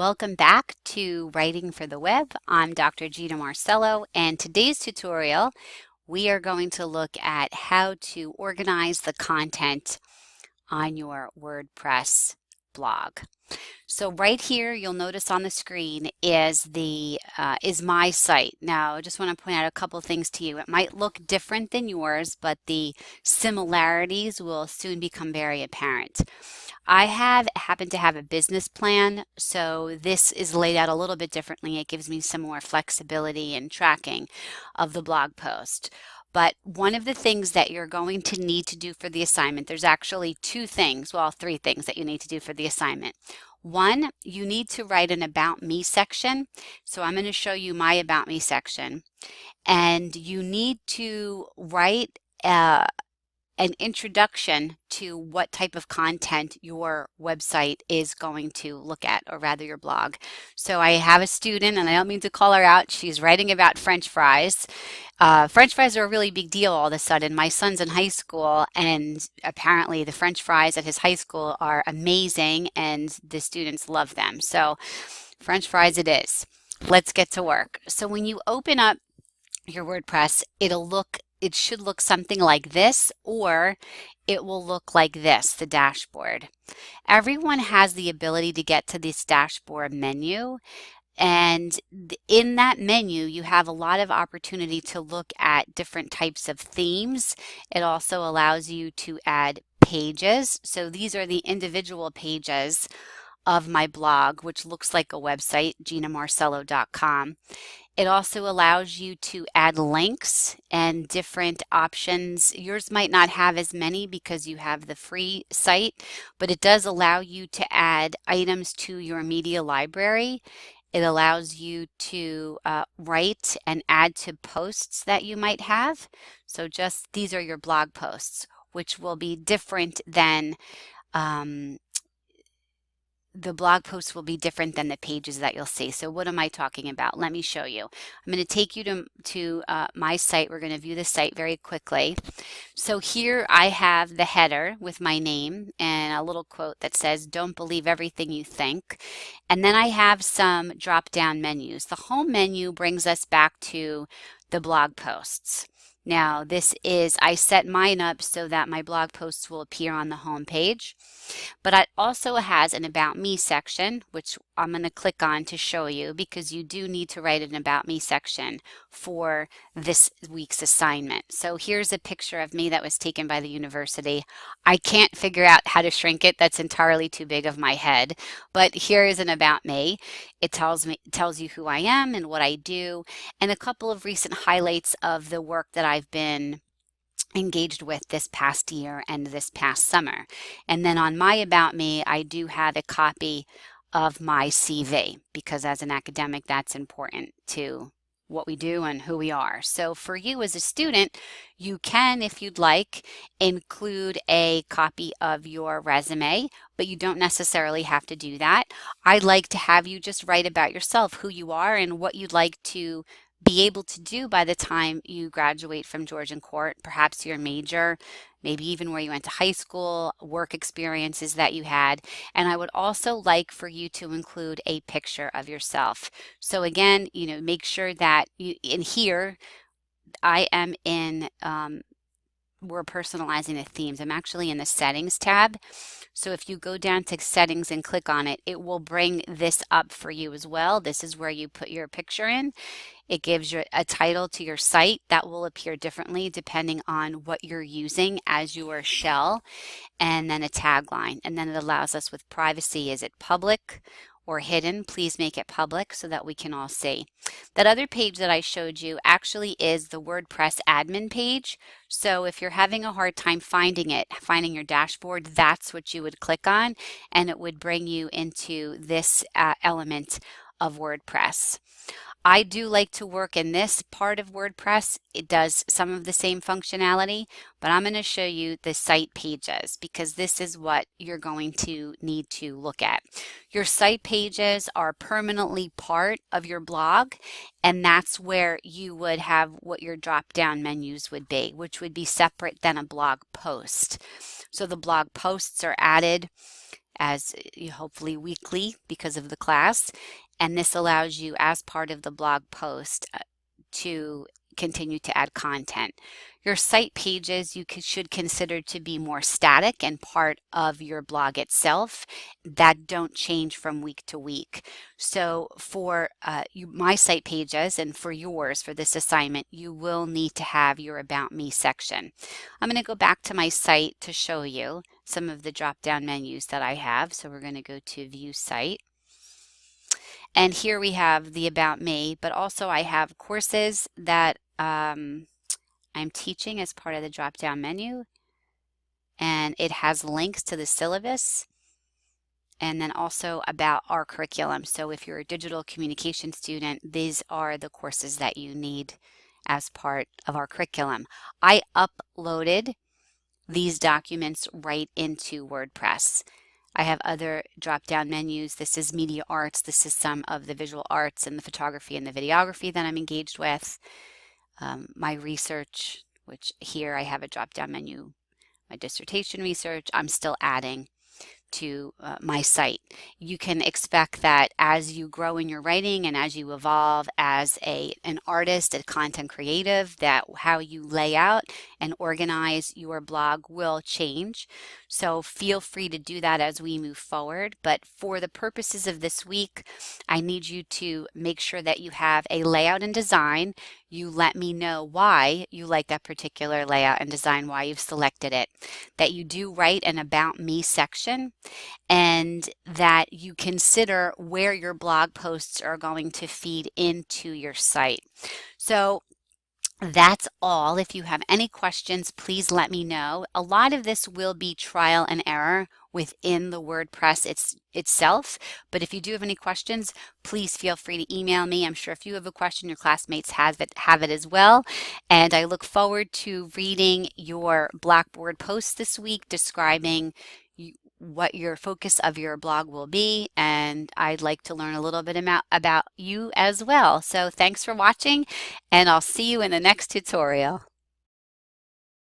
Welcome back to Writing for the Web. I'm Dr. Gina Marcello, and today's tutorial we are going to look at how to organize the content on your WordPress blog. So right here, you'll notice on the screen is my site. Now, I just want to point out a couple things to you. It might look different than yours, but the similarities will soon become very apparent. I happen to have a business plan, so this is laid out a little bit differently. It gives me some more flexibility in tracking of the blog post. But one of the things that you're going to need to do for the assignment, there's actually three things that you need to do for the assignment. One, you need to write an About Me section. So I'm going to show you my About Me section. And you need to write an introduction to what type of content your website is going to look at, or rather your blog. So I have a student, and I don't mean to call her out. She's writing about French fries. French fries are a really big deal all of a sudden. My son's in high school, and apparently the French fries at his high school are amazing, and the students love them. So French fries it is. Let's get to work. So when you open up your WordPress, it should look something like this, or it will look like this, the dashboard. Everyone has the ability to get to this dashboard menu, and in that menu, you have a lot of opportunity to look at different types of themes. It also allows you to add pages. So these are the individual pages of my blog, which looks like a website, ginamarcello.com. It also allows you to add links and different options. Yours might not have as many because you have the free site, but it does allow you to add items to your media library. It allows you to write and add to posts that you might have. So these are your blog posts, which will be different than the blog posts will be different than the pages that you'll see. So what am I talking about? Let me show you. I'm going to take you to my site. We're going to view the site very quickly. So here I have the header with my name and a little quote that says, "Don't believe everything you think." And then I have some drop-down menus. The home menu brings us back to the blog posts. Now I set mine up so that my blog posts will appear on the home page. But it also has an About Me section, which I'm going to click on to show you, because you do need to write an About Me section for this week's assignment. So here's a picture of me that was taken by the university. I can't figure out how to shrink it. That's entirely too big of my head. But here is an About Me. It tells you who I am and what I do, and a couple of recent highlights of the work that I've been engaged with this past year and this past summer. And then on my About Me, I do have a copy of my CV, because as an academic, that's important to what we do and who we are. So for you as a student, you can, if you'd like, include a copy of your resume, but you don't necessarily have to do that. I'd like to have you just write about yourself, who you are, and what you'd like to be able to do by the time you graduate from Georgian Court, perhaps your major, maybe even where you went to high school, work experiences that you had. And I would also like for you to include a picture of yourself. So again, make sure that in here, I am in we're personalizing the themes. I'm actually in the settings tab. So if you go down to settings and click on it, it will bring this up for you as well. This is where you put your picture in. It gives you a title to your site that will appear differently depending on what you're using as your shell, and then a tagline. And then it allows us with privacy. Is it public or hidden? Please make it public so that we can all see. That other page that I showed you actually is the WordPress admin page. So if you're having a hard time finding your dashboard, that's what you would click on, and it would bring you into this element of WordPress. I do like to work in this part of WordPress. It does some of the same functionality, but I'm going to show you the site pages, because this is what you're going to need to look at. Your site pages are permanently part of your blog, and that's where you would have what your drop-down menus would be, which would be separate than a blog post. So the blog posts are added as hopefully weekly because of the class. And this allows you, as part of the blog post, to continue to add content. Your site pages should consider to be more static and part of your blog itself that don't change from week to week. So for my site pages and for yours for this assignment, you will need to have your About Me section. I'm going to go back to my site to show you some of the drop-down menus that I have. So we're going to go to View Site. And here we have the About Me, but also I have courses that I'm teaching as part of the drop-down menu. And it has links to the syllabus and then also about our curriculum. So if you're a digital communication student, these are the courses that you need as part of our curriculum. I uploaded these documents right into WordPress. I have other drop-down menus. This is media arts. This is some of the visual arts and the photography and the videography that I'm engaged with. My research, which here I have a drop-down menu. My dissertation research, I'm still adding to my site. You can expect that as you grow in your writing and as you evolve as an artist, a content creative, that how you lay out and organize your blog will change. So feel free to do that as we move forward. But for the purposes of this week, I need you to make sure that you have a layout and design. You let me know why you like that particular layout and design, why you've selected it, that you do write an About Me section, and that you consider where your blog posts are going to feed into your site. So that's all. If you have any questions, please let me know. A lot of this will be trial and error within the WordPress itself, but if you do have any questions, please feel free to email me. I'm sure if you have a question, your classmates have it as well. And I look forward to reading your Blackboard posts this week describing what your focus of your blog will be, and I'd like to learn a little bit about you as well. So thanks for watching, and I'll see you in the next tutorial.